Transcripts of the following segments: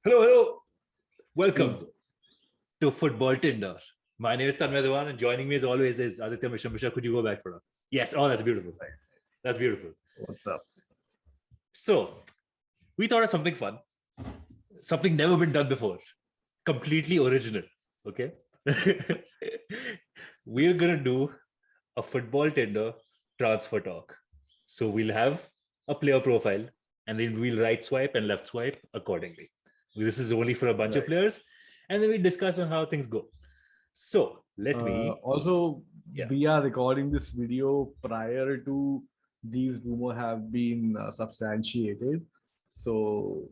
Hello, hello. Welcome to Football Tinder. My name is Tanmay Dewan, and joining me as always is Aditya Mishra. Mishra, could you go back for that? Yes. Oh, that's beautiful. That's beautiful. What's up? So, we thought of something fun, something never been done before, completely original. Okay. We're gonna do a Football Tinder transfer talk. So we'll have a player profile, and then we'll right swipe and left swipe accordingly. This is only for a bunch of players, and then we discuss on how things go. So let me we are recording this video prior to these rumors have been substantiated. So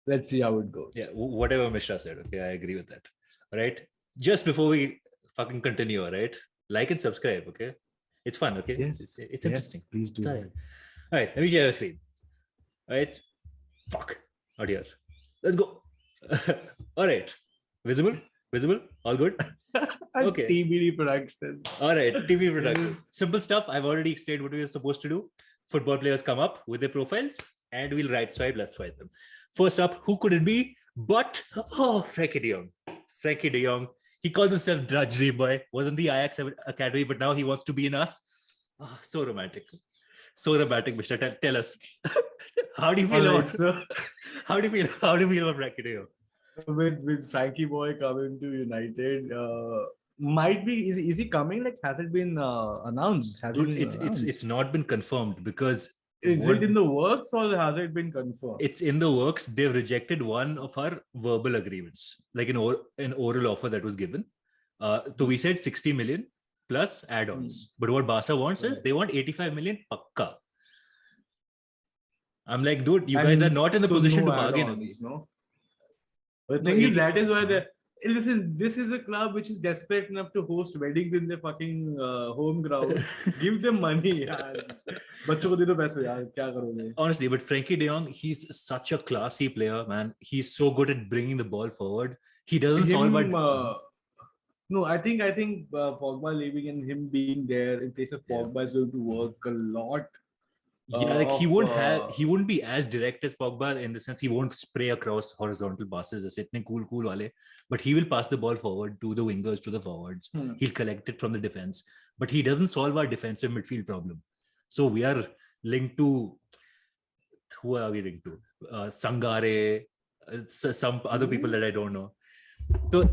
let's see how it goes. Yeah, whatever Mishra said. Okay, I agree with that. All right. Just before we fucking continue, all right, like and subscribe. Okay, it's fun. Okay, Yes, it's interesting. Please do. All right, let me share a screen. All right. Fuck. Not here. Let's go. All right. Visible? All good? Okay. TV production. All right. TV production. Yes. Simple stuff. I've already explained what we are supposed to do. Football players come up with their profiles and we'll right swipe, left swipe them. First up, who could it be? But, Frankie de Jong. Frankie de Jong. He calls himself Dutch Dream Boy. Was in the Ajax Academy, but now he wants to be in us. Oh, so romantic. So romantic, Mr. Tell us. How do you feel about How do you feel about Frankie de Jong? With Frankie Boy coming to United, might be is he coming? Like, has it been announced? It's not been confirmed because is it in the works or has it been confirmed? It's in the works. They've rejected one of our verbal agreements, like an oral offer that was given. So we said 60 million plus add-ons. But what Barca wants is they want 85 million pakka. I'm like, dude, you guys are not in the position to bargain. No? The thing is, that is why listen, this is a club which is desperate enough to host weddings in their fucking home ground. Give them money. Honestly, but Frankie de Jong, he's such a classy player, man. He's so good at bringing the ball forward. He doesn't solve it. No, I think Pogba leaving and him being there in place of Pogba is going to work a lot. Yeah, like he wouldn't be as direct as Pogba in the sense he won't spray across horizontal passes as itne cool wale, but he will pass the ball forward to the wingers, to the forwards. He'll collect it from the defense, but he doesn't solve our defensive midfield problem. So we are linked to who are we linked to? Sangare, some other people that I don't know. So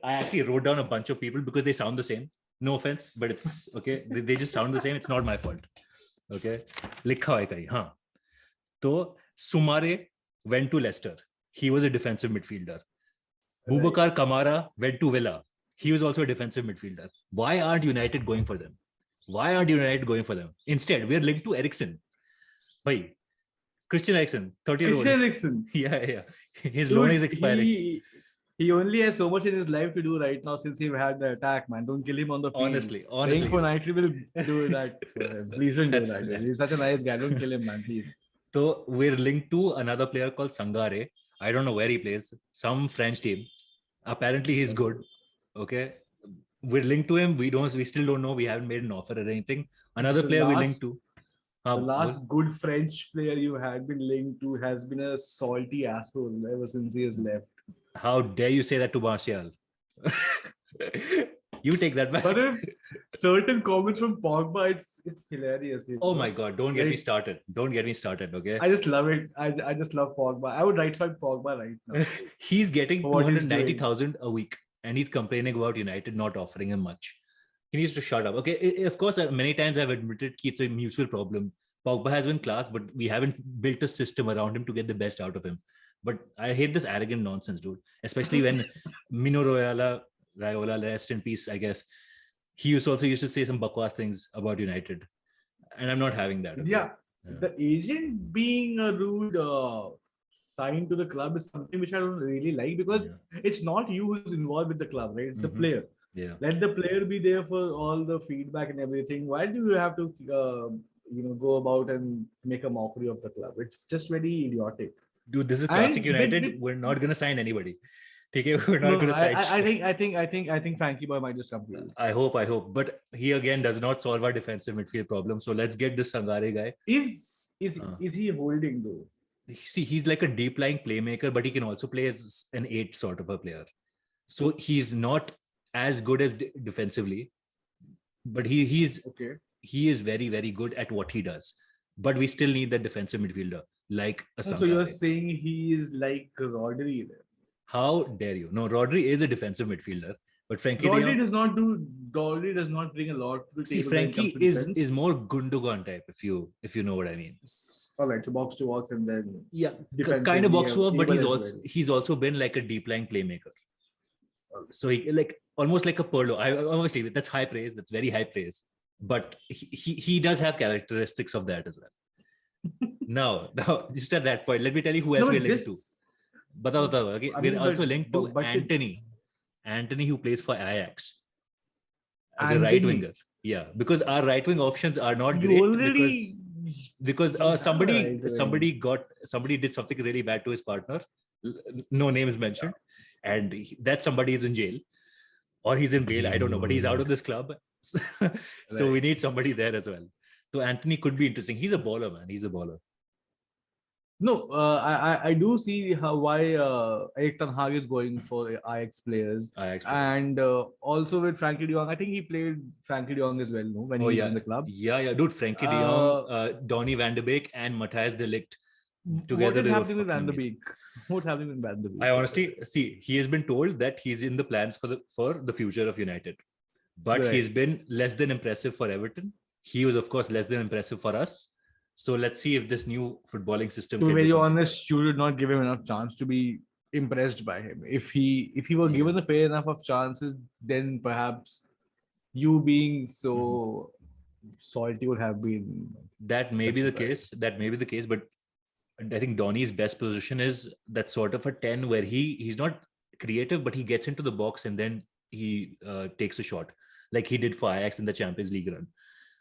I actually wrote down a bunch of people because they sound the same. No offense, but it's okay. They just sound the same. It's not my fault. Okay, लिखा है कहीं हाँ तो Sumare went to Leicester. He was a defensive midfielder. Boubacar Kamara went to Villa. He was also a defensive midfielder. Why aren't United going for them? Instead, we're linked to Eriksen. Bhai, Christian Eriksen, 30-year-old. Christian Eriksen. Yeah. His loan is expiring. He only has so much in his life to do right now since he had the attack, man. Don't kill him on the field. Honestly. Playing for United will do that for him. Please don't do that. Yeah. He's such a nice guy. Don't kill him, man, please. So we're linked to another player called Sangare. I don't know where he plays. Some French team. Apparently he's good. Okay. We're linked to him. We still don't know. We haven't made an offer or anything. Another player we're linked to. The last good French player you had been linked to has been a salty asshole ever since he has left. How dare you say that to Martial? You take that back. But if certain comments from Pogba, it's hilarious. Oh my God, don't get me started. Okay. I just love it. I just love Pogba. I would right swipe Pogba right now. He's getting 290,000 a week and he's complaining about United not offering him much. He needs to shut up. Okay, of course, many times I've admitted it's a mutual problem. Pogba has been class, but we haven't built a system around him to get the best out of him. But I hate this arrogant nonsense, dude. Especially when Mino Raiola, rest in peace, I guess. He used to say some bakwas things about United. And I'm not having that. Okay? Yeah. The agent being a rude sign to the club is something which I don't really like because it's not you who's involved with the club, right? It's the player. Yeah. Let the player be there for all the feedback and everything. Why do you have to go about and make a mockery of the club? It's just very idiotic. Dude, this is classic United. We're not gonna sign anybody. Okay, we're not gonna sign. I think Frankie Boy might just come to you. I hope. But he again does not solve our defensive midfield problem. So let's get this Sangare guy. Is he holding though? see, he's like a deep lying playmaker, but he can also play as an 8 sort of a player. So he's not as good as defensively, but he's okay. He is very, very good at what he does. But we still need that defensive midfielder like a So you're Sankare. saying he is like Rodri then? How dare you? No, Rodri is a defensive midfielder, but Frankie de Rodri Jong. does not do. Rodri does not bring a lot to the See, table when it comes Frankie to defense. is more Gundogan type, if you know what I mean. All right, so box to box and then Kind of box to box, but well. he's also been like a deep lying playmaker. So he like almost like a Pirlo. I obviously that's high praise. That's very high praise. But he does have characteristics of that as well. now just at that point, let me tell you who else we're linked to. Batao, okay? We're also linked to Anthony, who plays for Ajax as a right winger. Yeah, because our right wing options are not great because somebody did something really bad to his partner. No name is mentioned, and that somebody is in jail, or he's in bail. I don't know, but he's out of this club. So we need somebody there as well. So Anthony could be interesting. He's a baller, man. He's a baller. No, I do see why Erik ten Hag is going for Ajax players. And also with Frankie de Jong. I think he played Frankie de Jong as well, no? When he was in the club. Yeah, dude. Frankie de Jong, Donny van de Beek, and Matthijs de Ligt. Together, what is happening with Van de Beek? What's happening with Van de Beek? I honestly see. He has been told that he's in the plans for the future of United, but he's been less than impressive for Everton. He was, of course, less than impressive for us. So let's see if this new footballing system. To be very honest, you did not give him enough chance to be impressed by him. If he were given a fair enough of chances, then perhaps you being so salty would have been. That may be the case. That may be the case, but I think Donny's best position is that sort of a 10 where he's not creative, but he gets into the box and then he takes a shot like he did for Ajax in the Champions League run.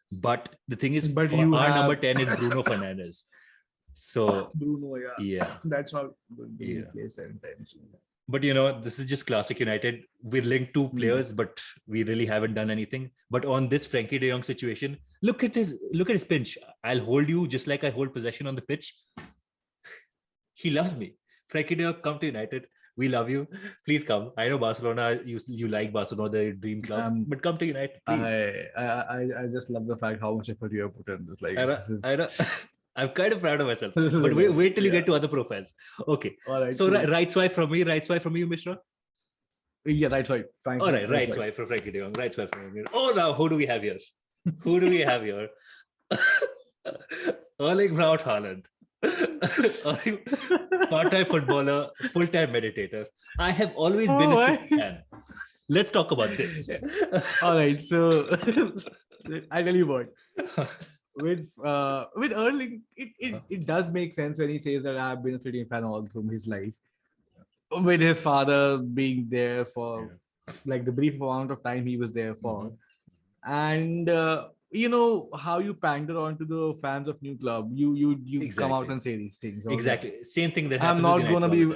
But the thing is, our number 10 is Bruno Fernandes. So Bruno, that's not going to be placed anytime soon. But this is just classic United. We're linked to players, but we really haven't done anything. But on this Frankie de Jong situation, look at his pinch. I'll hold you just like I hold possession on the pitch. He loves me. Frankie de Jong, come to United. We love you. Please come. I know Barcelona. You like Barcelona, the dream club, but come to United. Please. I just love the fact how much effort you have put in this. Like, I'm kind of proud of myself. But wait till you get to other profiles. Okay. All right. So right swipe from me. Right swipe from you, Mishra. Yeah, right swipe. Fine. All right. Right swipe for Frankie de Jong. Right swipe from me. Oh, now who do we have here? Erling Braut Haaland. Part-time footballer, full-time meditator. I have always been a City fan. Let's talk about this. All right, so I'll tell you what. With Erling, it does make sense when he says that I've been a City fan all through his life. With his father being there for like the brief amount of time he was there for, and you know how you pander on to the fans of new club. You come out and say these things. Exactly. Same thing that happens. I'm not gonna be.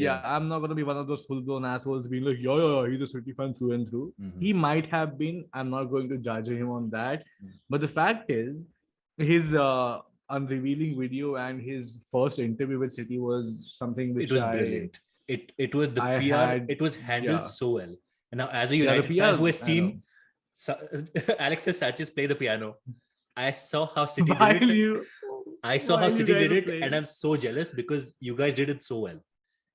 I'm not gonna be one of those full-blown assholes being like, yeah, he's a City fan through and through. He might have been. I'm not going to judge him on that. But the fact is, his unrevealing video and his first interview with City was something which was brilliant. It was the PR. It was handled so well. And now, as a United fan who has seen Alexis Sanchez play the piano, I saw how City did it. I saw how City did it, and I'm so jealous because you guys did it so well.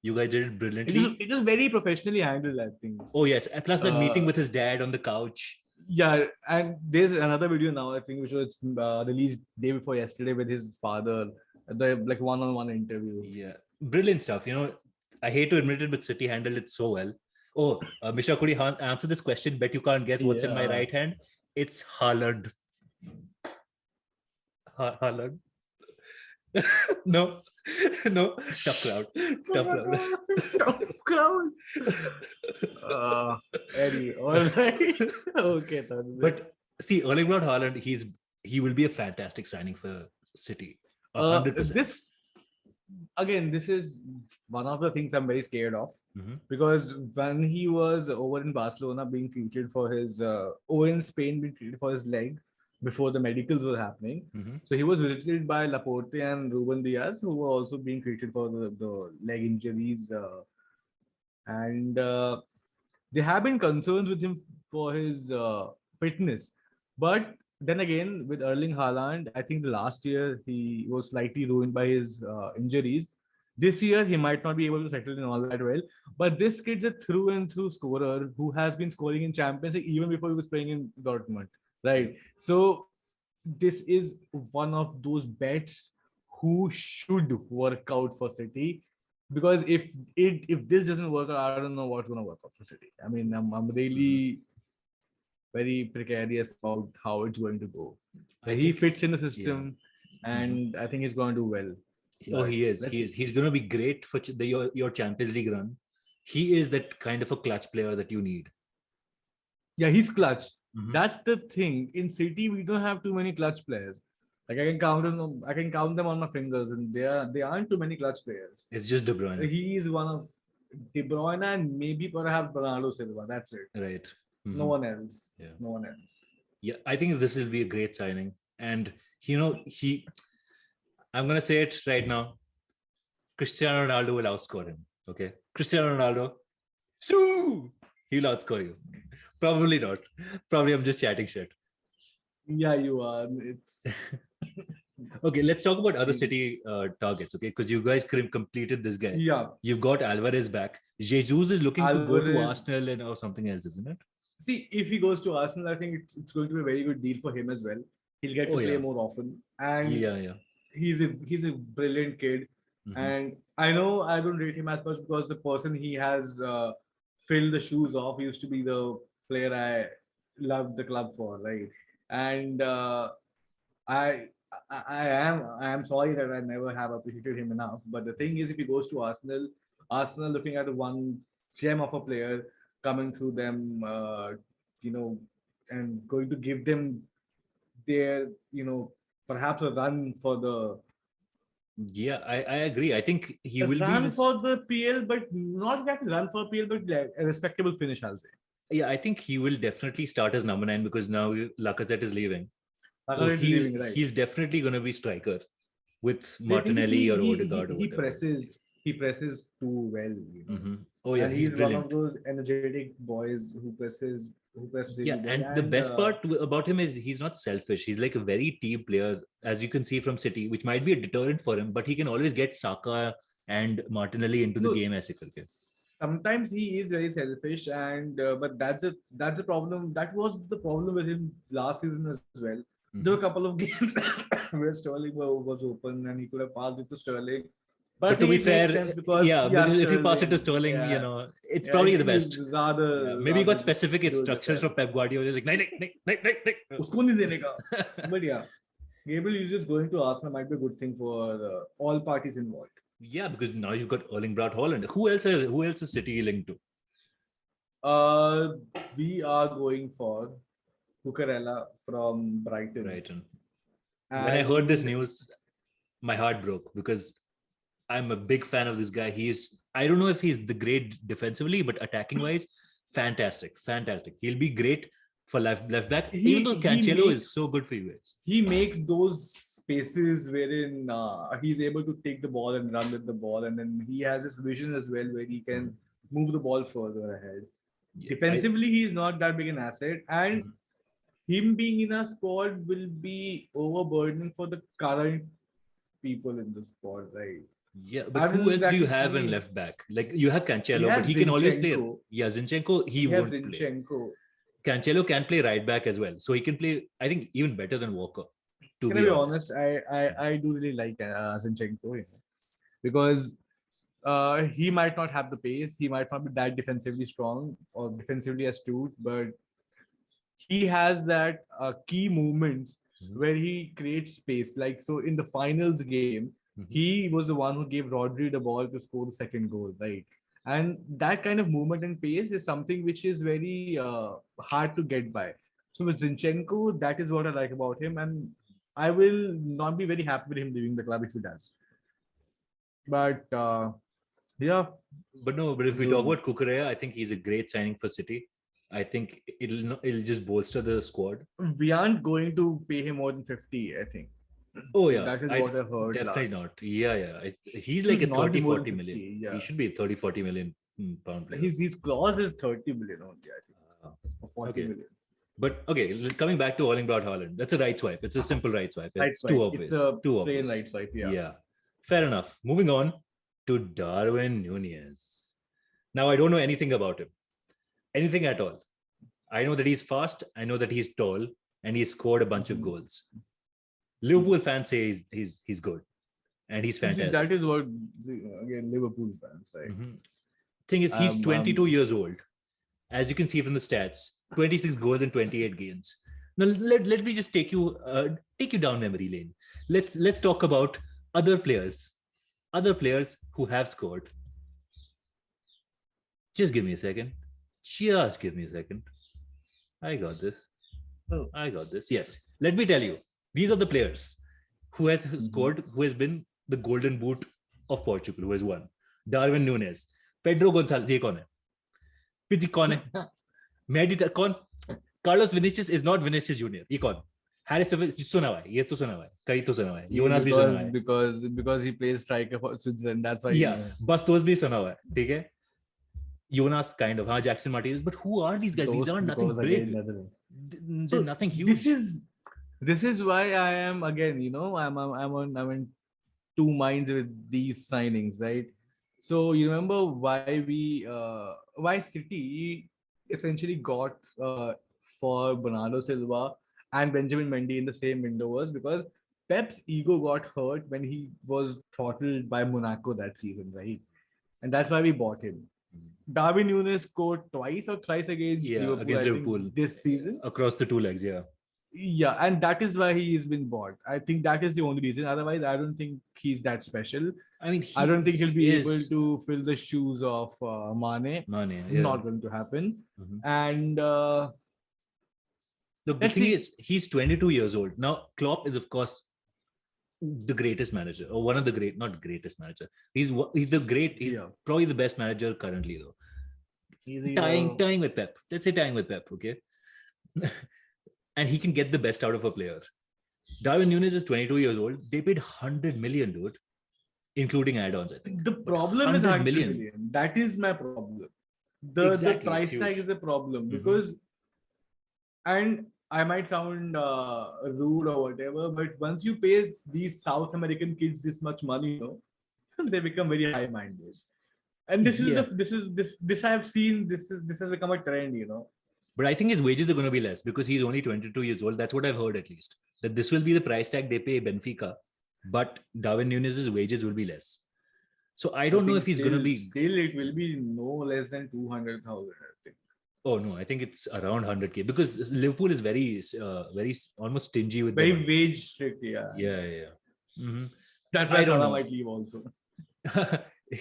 You guys did it brilliantly. It was very professionally handled, I think. Oh yes, and plus that meeting with his dad on the couch. Yeah, and there's another video now, I think, which was released day before yesterday with his father, the like one-on-one interview. Yeah, brilliant stuff. I hate to admit it, but City handled it so well. Oh, Misha, could you answer this question? Bet you can't guess what's in my right hand. It's Haaland. Haaland. No. Tough crowd. Tough crowd. Eddie, all right. Okay. But see, Erling Braut Haaland, he will be a fantastic signing for City. 100%. This is one of the things I'm very scared of because when he was over in Barcelona being treated for his over in Spain being treated for his leg, before the medicals were happening. So he was visited by Laporte and Ruben Diaz, who were also being treated for the leg injuries. And there have been concerns with him for his fitness. But then again, with Erling Haaland, I think the last year he was slightly ruined by his injuries. This year he might not be able to settle in all that well. But this kid's a through and through scorer who has been scoring in Champions League even before he was playing in Dortmund. Right. So this is one of those bets who should work out for City, because if this doesn't work out, I don't know what's going to work out for City. I mean, I'm really very precarious about how it's going to go. He fits in the system, and I think he's going to do well. Oh, he is. He's going to be great for your Champions League run. He is that kind of a clutch player that you need. Yeah, he's clutch. That's the thing. In City, we don't have too many clutch players. Like I can count them on my fingers, and there aren't too many clutch players. It's just De Bruyne. He is one of De Bruyne and maybe perhaps Bernardo Silva. That's it. Right. No one else. Yeah. No one else. Yeah, I think this will be a great signing. And I'm gonna say it right now. Cristiano Ronaldo will outscore him. Okay. Cristiano Ronaldo. He'll outscore you. Probably not. Probably I'm just chatting shit. Yeah, you are. It's okay. Let's talk about other City targets. Okay, because you guys completed this guy. Yeah. You've got Alvarez back. Jesus is looking to go to Arsenal or something else, isn't it? See, if he goes to Arsenal, I think it's going to be a very good deal for him as well. He'll get to play more often, and he's a brilliant kid. And I know I don't rate him as much because the person he has filled the shoes of used to be the player I loved the club for, right? And I am sorry that I never have appreciated him enough. But the thing is, if he goes to Arsenal looking at one gem of a player coming through them, and going to give them their, perhaps a run for the. Yeah, I agree. I think he will run for the PL, but not that run for PL, but a respectable finish, I'll say. Yeah, I think he will definitely start as number 9 because now Lacazette is leaving. So he's definitely going to be striker with Martinelli or Odegaard or whatever. He presses too well. Oh yeah, and he's one of those energetic boys who presses. Yeah, and the best part about him is he's not selfish. He's like a very team player, as you can see from City, which might be a deterrent for him, but he can always get Saka and Martinelli into the game as a cricket. Sometimes he is very selfish, and but that's a problem. That was the problem with him last season as well. There were a couple of games where Sterling was open and he could have passed it to Sterling. But to be fair, because if you pass it to Sterling, it's probably the best. Maybe you got specific instructions from Pep Guardiola, like, usko nahi dene ka. But yeah, Gabriel Jesus going to Arsenal might be a good thing for all parties involved. Yeah, because now you've got Erling Braut Haaland. Who else is City linked to? We are going for Cucurella from Brighton. When I heard this news, my heart broke because I'm a big fan of this guy. I don't know if he's the great defensively, but attacking wise, fantastic. He'll be great for left back. Even though Cancelo is so good for you guys. He makes those spaces wherein he's able to take the ball and run with the ball, and then he has his vision as well where he can move the ball further ahead. Yeah, defensively, he's not that big an asset, and him being in a squad will be overburdening for the current people in the squad, right? Yeah, but who else do you have in left back? Like you have Cancelo, but he can always play. Yeah, Zinchenko, he won't play. Cancelo can play right back as well, so he can play. I think even better than Walker. To be honest, I do really like Zinchenko, because he might not have the pace, he might not be that defensively strong or defensively astute, but he has that key movements where he creates space. Like so, in the finals game, he was the one who gave Rodri the ball to score the second goal, right? And that kind of movement and pace is something which is very hard to get by. So with Zinchenko, that is what I like about him, and I will not be very happy with him leaving the club if he does. But yeah. But if we talk about Cucurella, I think he's a great signing for City. I think it'll just bolster the squad. We aren't going to pay him more than 50, I think. Oh yeah, That is I what I heard definitely last. not. Yeah. He's like Should a not be 30, more than 40 50. million. Yeah. He should be a 30, 40 million pound player. His clause is 30 million only, I think. Or 40 Okay. million. But okay, coming back to Erling Braut Haaland, that's a right swipe. It's a simple right swipe. Right It's swipe. too obvious. It's a too plain obvious. right swipe. Yeah. Yeah. Fair enough. Moving on to Darwin Núñez. Now, I don't know anything about him. Anything at all. I know that he's fast. I know that he's tall. And he's scored a bunch of goals. Liverpool fans say he's good. And he's fantastic. That is what, again, Liverpool fans, right? Thing is, he's 22 years old. As you can see from the stats, 26 goals and 28 games. Now let me just take you down memory lane. Let's talk about other players who have scored. Just give me a second. I got this. Yes. Let me tell you. These are the players who has scored, who has been the golden boot of Portugal, who has won. Darwin Núñez, Pedro Gonçalves, ये कौन है? PG कौन है? Medi कौन? Carlos Vinicius is not Vinicius Junior. ये कौन? Harris सुना हुआ है. ये तो सुना हुआ है. कई तो सुना हुआ है. Jonas भी सुना हुआ है. Because he plays striker for Switzerland. That's why. Yeah. Bastos भी सुना हुआ है. ठीक है? Jonas kind of. हाँ, Jackson Martinez. But who are these guys? These are nothing big. They're nothing huge. This is why I am again. I'm in two minds with these signings, right? So you remember why City essentially got for Bernardo Silva and Benjamin Mendy in the same window was because Pep's ego got hurt when he was throttled by Monaco that season, right? And that's why we bought him. Darwin Núñez scored twice or thrice against Liverpool this season. Across the two legs, yeah. Yeah, and that is why he's been bought. I think that is the only reason. Otherwise, I don't think he's that special. I mean, I don't think he'll be able to fill the shoes of Mane. Yeah. Not going to happen. And look, the thing is, he's 22 years old. Now, Klopp is, of course, the greatest manager, or one of the great, not greatest manager. He's probably the best manager currently, though. Tying with Pep. Let's say tying with Pep, okay? And he can get the best out of a player. Darwin Núñez is 22 years old. They paid 100 million, dude, including add-ons, I think. The problem is 100 million. That is my problem. The price tag is a problem because, and I might sound rude or whatever, but once you pay these South American kids this much money, they become very high-minded. And this I've seen. This has become a trend, But I think his wages are going to be less because he's only 22 years old. That's what I've heard, at least. That this will be the price tag they pay Benfica, but Darwin Núñez's wages will be less. So I don't know if he's going to be. Still, it will be no less than 200,000, I think. Oh no, I think it's around 100K because Liverpool is very almost stingy with. Very wage strict, yeah. Yeah. Mm-hmm. That's why Salah might leave also.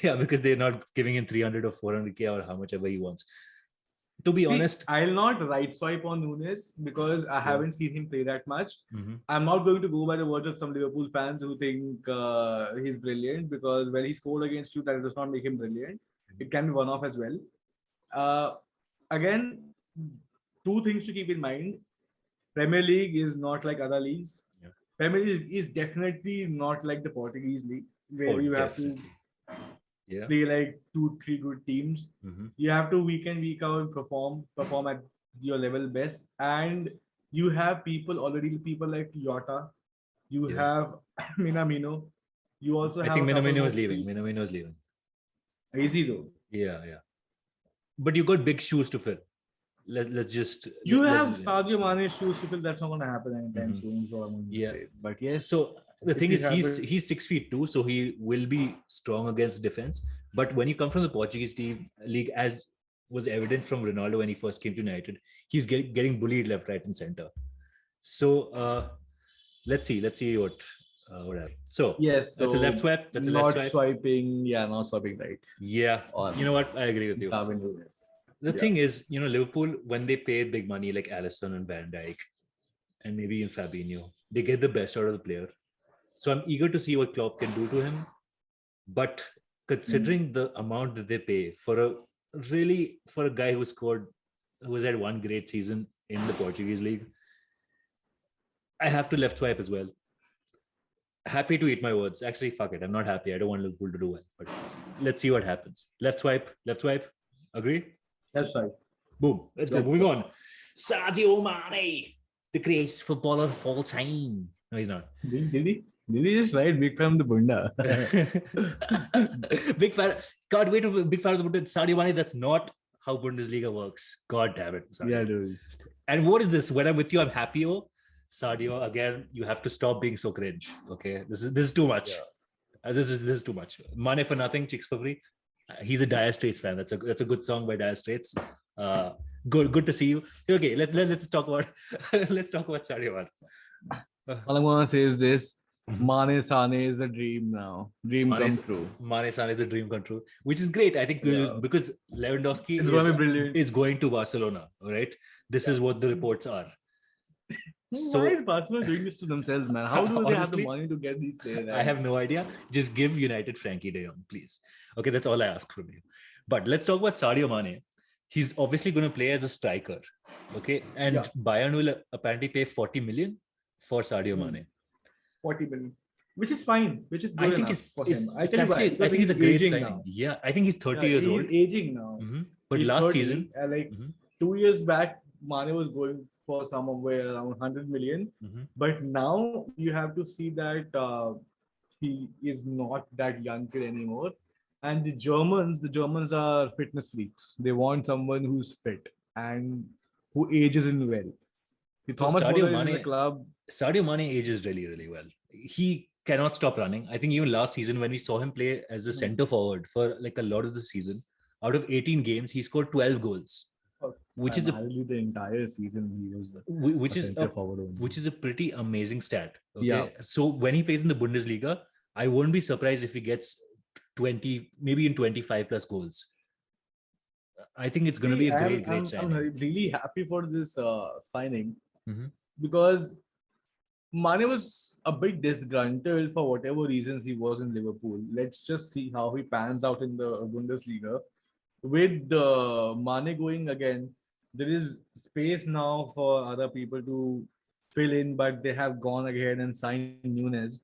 Yeah, because they're not giving him 300 or 400K or how much ever he wants. To be honest, I'll not right swipe on Núñez because I haven't seen him play that much. I'm not going to go by the words of some Liverpool fans who think he's brilliant because when he scored against you, that does not make him brilliant. It can be one-off as well. Again, two things to keep in mind. Premier League is not like other leagues. Yeah. Premier League is definitely not like the Portuguese league where you have to play like 2-3 good teams. You have to week in, week out perform at your level best. And you have people like Jota. You have Minamino. You also have. I think Minamino is leaving. Is he though? Yeah. But you got big shoes to fill. Let's just. You have Sadio Mane's shoes to fill. That's not going to happen anytime soon. So I'm going to say. But yes. So the thing is, he's 6'2", so he will be strong against defense. But when you come from the Portuguese league, as was evident from Ronaldo when he first came to United, he's getting bullied left, right, and center. So let's see what happens. So yes, that's a left swipe. That's a left swipe. Not swiping right. Yeah, you know what? I agree with you. The thing is, Liverpool, when they pay big money like Alisson and Van Dijk, and maybe even Fabinho, they get the best out of the player. So I'm eager to see what Klopp can do to him. But considering the amount that they pay for a guy who scored who has had one great season in the Portuguese league. I have to left swipe as well. Happy to eat my words. Actually, fuck it. I'm not happy. I don't want Liverpool to do well. But let's see what happens. Left swipe. Agree? That's right. Boom. Let's go. Moving on. Sadio Mane, the greatest footballer of all time. No, he's not. Did he just write big fan of the Bunda? Big fan. God, wait a big fan of the Bunda. Sadio Mane, that's not how Bundesliga works. God damn it. Sadio. Yeah, dude. And what is this? When I'm with you, I'm happy. Sadio, again, you have to stop being so cringe. Okay, this is too much. Yeah. This is too much. Mane for nothing, chicks for free. He's a Dire Straits fan. That's a good song by Dire Straits. Good to see you. Okay, let's talk about Sadio Mane. All I'm gonna say is this: Mane Sane is a dream now. Dream come true. Mane Sane is a dream come true, which is great. I think because Lewandowski is going to Barcelona. All right, this is what the reports are. So why is Barcelona doing this to themselves, man? How do they have the money to get these players? I have no idea. Just give United Frankie de Jong, please. Okay, that's all I ask from you. But let's talk about Sadio Mane. He's obviously going to play as a striker. Okay, and Bayern will apparently pay 40 million for Sadio Mane. 40 million, which is fine. Which is good enough for him. I think he's a great signing. Now. Yeah, I think he's 30 years old. He's aging now. But he's last 30, season, 2 years back, Mane was going for somewhere around 100 million. But now you have to see that he is not that young kid anymore. And the Germans are fitness freaks. They want someone who's fit and who ages in well. Thomas Muller is in the club. Sadio Mane ages really, really well. He cannot stop running. I think even last season when we saw him play as a centre forward for like a lot of the season, out of 18 games, he scored 12 goals. Which is the entire season he was which is a pretty amazing stat. Okay? Yeah. So when he plays in the Bundesliga, I won't be surprised if he gets 20, maybe in 25 plus goals. I think it's going to be a great signing. I'm really happy for this signing because Mane was a bit disgruntled for whatever reasons he was in Liverpool. Let's just see how he pans out in the Bundesliga. With Mane going again, there is space now for other people to fill in, but they have gone ahead and signed Nunes.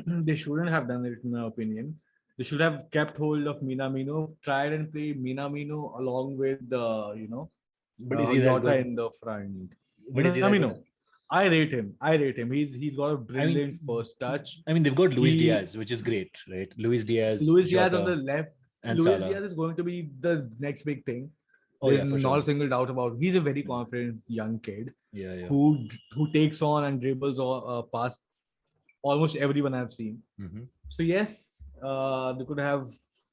They shouldn't have done it, in my opinion. They should have kept hold of Minamino, tried and play Minamino along with but is he that good? In the front. But is he Minamino, I rate him. He's got a brilliant first touch. I mean, they've got Luis Diaz, which is great, right? Luis Diaz on the left. And Luis Diaz is going to be the next big thing. There's not a single doubt about it. He's a very confident young kid who takes on and dribbles past almost everyone I've seen. So yes, they could have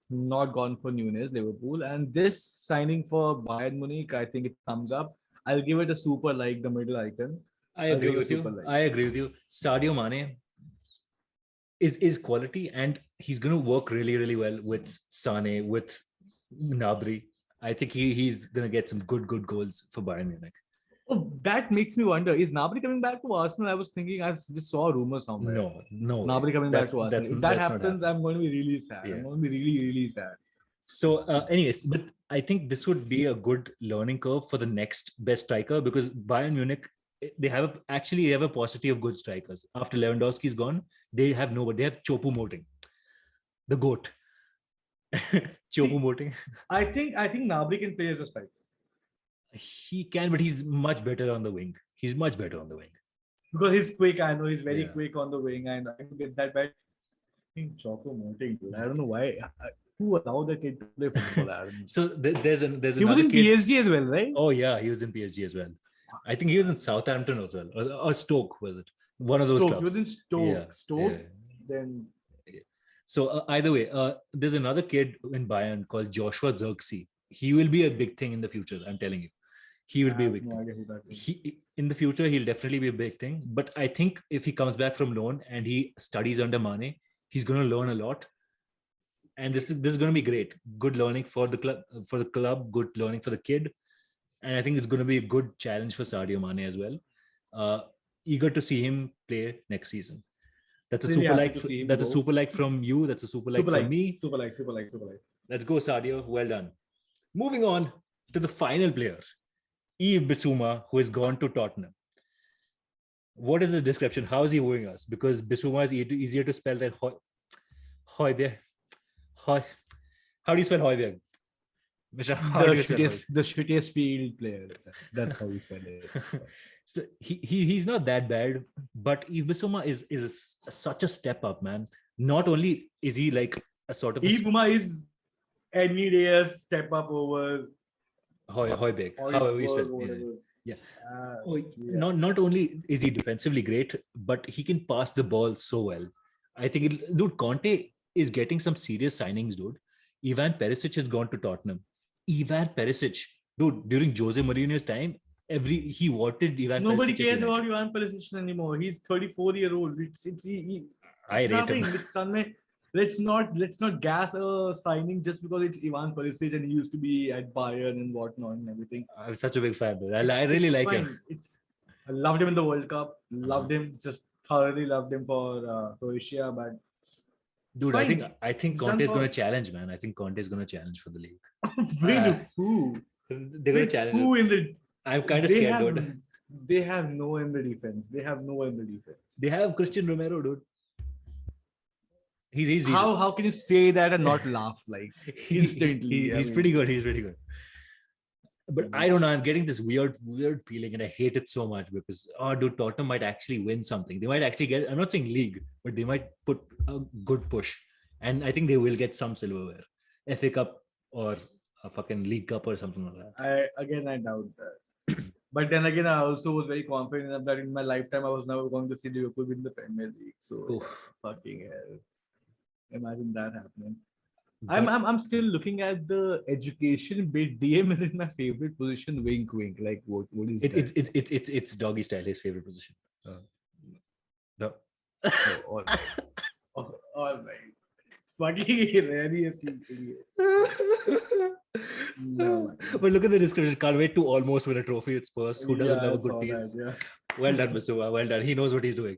not gone for Nunes, Liverpool, and this signing for Bayern Munich, I think it thumbs up. I'll give it a super like, the middle icon. I agree with you. Sadio Mane is quality, and he's going to work really, really well with Sane, with Gnabry. I think he's going to get some good goals for Bayern Munich. Oh, that makes me wonder, is Gnabry coming back to Arsenal? I was thinking, I just saw a rumor somewhere. No. Gnabry coming back to Arsenal. If that happens, I'm going to be really sad. Yeah. I'm going to be really, really sad. So anyways, but I think this would be a good learning curve for the next best striker, because Bayern Munich, they have a paucity of good strikers. After Lewandowski's gone, they have nobody. They have Choupo-Moting, the GOAT. Choupo-Moting. I think Gnabry can play as a striker. He can, but he's much better on the wing. Because he's quick. I know he's very quick on the wing, and I can get that back. Choupo-Moting, dude. I don't know why. Who allowed the kid to play football? So there's he was in PSG as well, right? Oh yeah, he was in PSG as well. I think he was in Southampton as well, or Stoke, was it? One of those clubs. He was in Stoke. Then. So either way, there's another kid in Bayern called Joshua Zirkzee. He will be a big thing in the future. I'm telling you, he will be a big thing. In the future, he'll definitely be a big thing. But I think if he comes back from loan and he studies under Mane, he's going to learn a lot. And this is going to be great. Good learning for the club. Good learning for the kid. And I think it's going to be a good challenge for Sadio Mane as well. Eager to see him play next season. That's a super like. That's a super like from you. That's a super like from me. Super like. Let's go, Sadio. Well done. Moving on to the final player. Yves Bissouma, who has gone to Tottenham. What is the description? How is he wooing us? Because Bissouma is easier to spell than Højbjerg. How do you spell Højbjerg? How do you spell Højbjerg? The shittiest field player. That's how we spell it. So he's not that bad, but Yves Bissouma is such a step up, man. Not only is he like a sort of Yves Bissouma is any day a step up over Højbjerg. However you spell it. Yeah. Not only is he defensively great, but he can pass the ball so well. I think, dude, Conte is getting some serious signings, dude. Ivan Perisic has gone to Tottenham. Ivan Perisic, dude, during Jose Mourinho's time, he wanted Ivan Perisic. Nobody cares about Ivan Perisic anymore. He's 34-year-old. It's I rate nothing. him. It's done. Let's not gas a signing just because it's Ivan Perisic and he used to be at Bayern and whatnot and everything. I'm such a big fan, dude. I really like him. I loved him in the World Cup. Loved him, just thoroughly loved him for Croatia. But dude, I think Conte is going to challenge, man. I think Conte is going to challenge for the league. Who? They're going to challenge. Who in the? I'm kind of scared, dude. They have no in the defense. They have Christian Romero, dude. He's how can you say that and not laugh like instantly? He's pretty good. He's pretty good. But I don't know. I'm getting this weird feeling, and I hate it so much because dude, Tottenham might actually win something. They might actually get. I'm not saying league, but they might put a good push, and I think they will get some silverware, FA Cup or a fucking League Cup or something like that. I doubt that. But then again, I also was very confident that in my lifetime I was never going to see Liverpool win the Premier League. So fucking hell. Imagine that happening. But I'm still looking at the education bit. DM is in my favorite position. Wink, wink. Like what is that? It's doggy style. His favorite position. No. All right. Fucking hilarious, you idiot. No. But look at the description. Can't wait to almost win a trophy with Spurs. Who doesn't have a good piece? Well done, Bissouma. Well done. He knows what he's doing.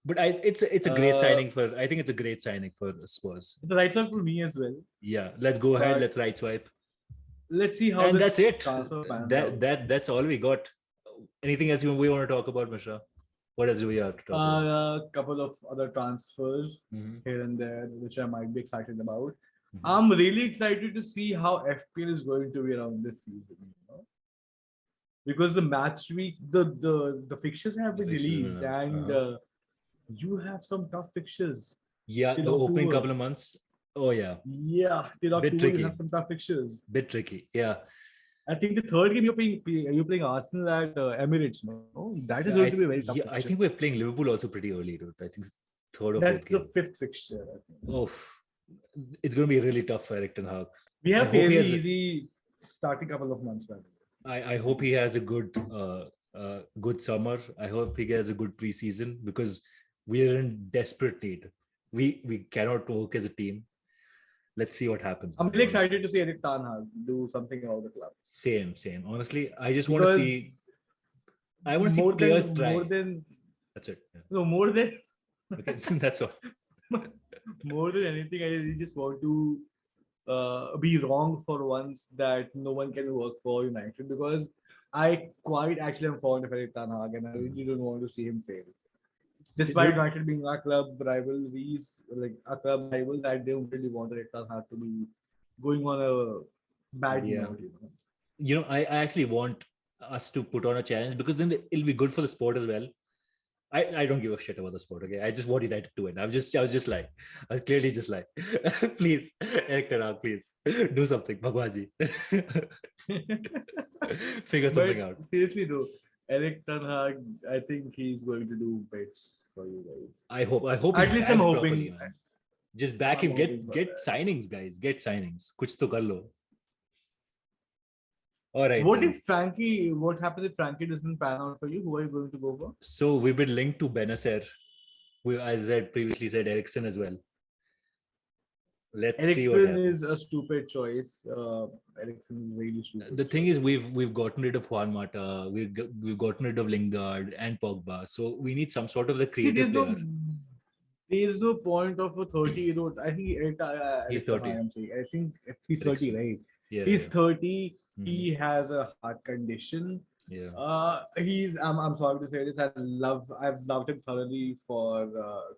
But it's a great signing for. I think it's a great signing for Spurs. It's a right swipe for me as well. Yeah, let's go ahead. Let's right swipe. Let's see how. And that's it. That's all we got. Anything else we want to talk about, Mishra? What else do we have to talk about? A couple of other transfers here and there, which I might be excited about. I'm really excited to see how FPL is going to be around this season. Because the match weeks, the fixtures have been released, and you have some tough fixtures. Yeah, the opening couple of months. Oh yeah. Yeah, till October you have some tough fixtures. Bit tricky. Yeah. I think the third game you're playing Arsenal at Emirates. No, that is going to be very tough. I think we're playing Liverpool also pretty early, dude. I think third or that's the fifth fixture. I think. Oh, it's going to be really tough for Eric Ten Hag. We have fairly easy starting couple of months back. I hope he has a good summer. I hope he gets a good preseason because we are in desperate need. We cannot work as a team. Let's see what happens. I'm really excited to see Eric Ten Hag do something about the club. Same. Honestly, I just want to see. I want to see players try. That's it. Yeah. No, more than. Okay, that's all. More than anything, I just want to be wrong for once that no one can work for United because I quite actually am fond of Eric Ten Hag and I really don't want to see him fail. Despite United being our club rivalries, like our club rivals, I don't really want Eric Ten Hag to be going on a bad note. I actually want us to put on a challenge because then it'll be good for the sport as well. I don't give a shit about the sport. Okay, I just want United to win. I was clearly just like, please, Eric Ten Hag, please do something, Bhagwanji. Figure something out. Seriously though, Eric Ten Hag, I think he's going to do bits for you guys. I hope. At least I'm hoping. Properly, just back him. Get signings, guys. Get signings. Kuch to kar lo. All right. What happens if Frankie doesn't pan out for you? Who are you going to go for? So we've been linked to Benacer. As I previously said, Eriksen as well. Let's see what happens. Eriksen is a stupid choice. Eriksen is really stupid. The thing is, we've gotten rid of Juan Mata. We've gotten rid of Lingard and Pogba. So we need some sort of the creative player. There's no point of a 30-year-old. I think he's 30. I think he's 30, right? He's 30. He has a heart condition. I'm sorry to say this. I've loved him thoroughly for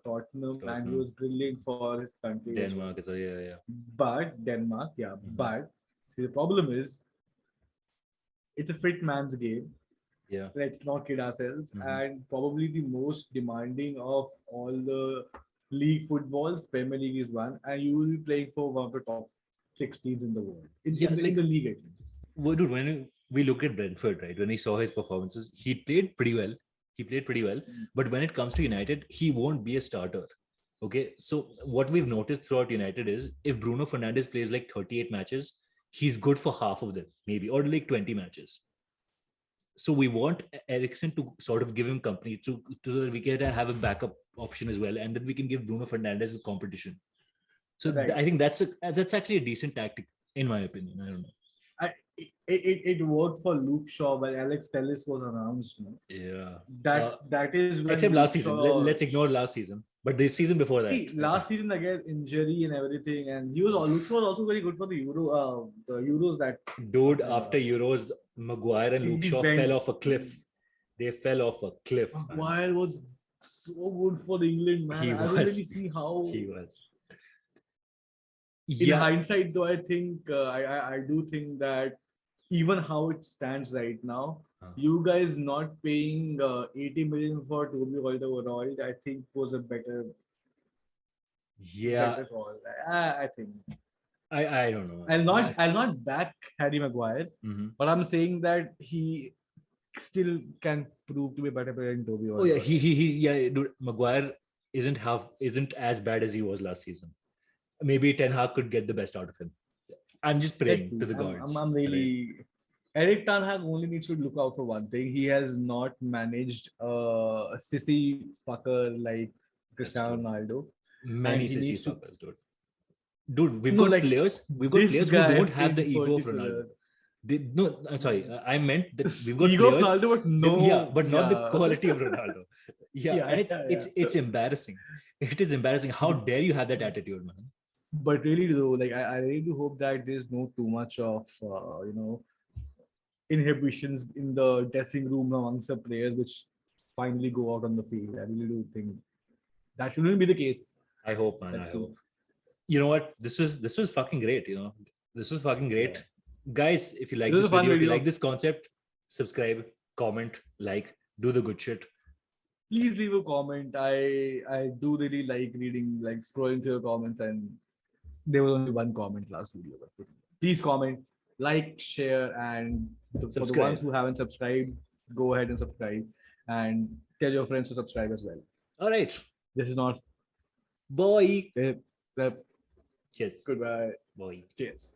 Tottenham, and he was brilliant for his country. Denmark as well. But Denmark, But see, the problem is, it's a fit man's game. Let's not kid ourselves. And probably the most demanding of all the league footballs, Premier League is one, and you will be playing for one of the top 6 teams in the world. In the league, at least. Well, dude, when we look at Brentford, right, when we saw his performances, he played pretty well. But when it comes to United, he won't be a starter. Okay, so what we've noticed throughout United is if Bruno Fernandes plays like 38 matches, he's good for half of them, maybe, or like 20 matches. So we want Eriksen to sort of give him company so that we can have a backup option as well, and then we can give Bruno Fernandes a competition. So I think that's actually a decent tactic, in my opinion. I don't know. It worked for Luke Shaw when Alex Telles was announced. No? Yeah. That is when except last season. Let's ignore last season. But the season before that. Last season again, injury and everything, and Luke Shaw was also very good for the Euros that. Dude, after Euros, Maguire and Luke Shaw fell off a cliff. They fell off a cliff. Maguire was so good for the England, man. I don't really see how he was. In hindsight, though, I think I do think that even how it stands right now, you guys not paying 80 million for Toby Alderweireld, I think was a better call. I think. I don't know. I'll not back Harry Maguire, but I'm saying that he still can prove to be a better player than Toby Alderweireld. Dude, Maguire isn't as bad as he was last season. Maybe Ten Hag could get the best out of him. I'm just praying to the gods. I'm really. Eric Ten Hag only needs to look out for one thing. He has not managed a sissy fucker like Cristiano Ronaldo. Many sissy fuckers, dude. Dude, we've got players who don't have the ego of Ronaldo. I'm sorry. I meant that we've got ego players. Of Ronaldo, but not the quality of Ronaldo. It's embarrassing. It is embarrassing. How dare you have that attitude, man? But really, though, like I really do hope that there's no too much of inhibitions in the dressing room amongst the players, which finally go out on the field. I really do think that shouldn't be the case. I hope, man. I hope. You know what? This was fucking great. This was fucking great, guys. If you like this video, if you like this concept, subscribe, comment, like, do the good shit. Please leave a comment. I do really like reading, like scrolling through your comments, and there was only one comment last video. But please comment, like, share, and for the ones who haven't subscribed, go ahead and subscribe, and tell your friends to subscribe as well. All right. This is not boy. Cheers. Goodbye. Boy. Cheers.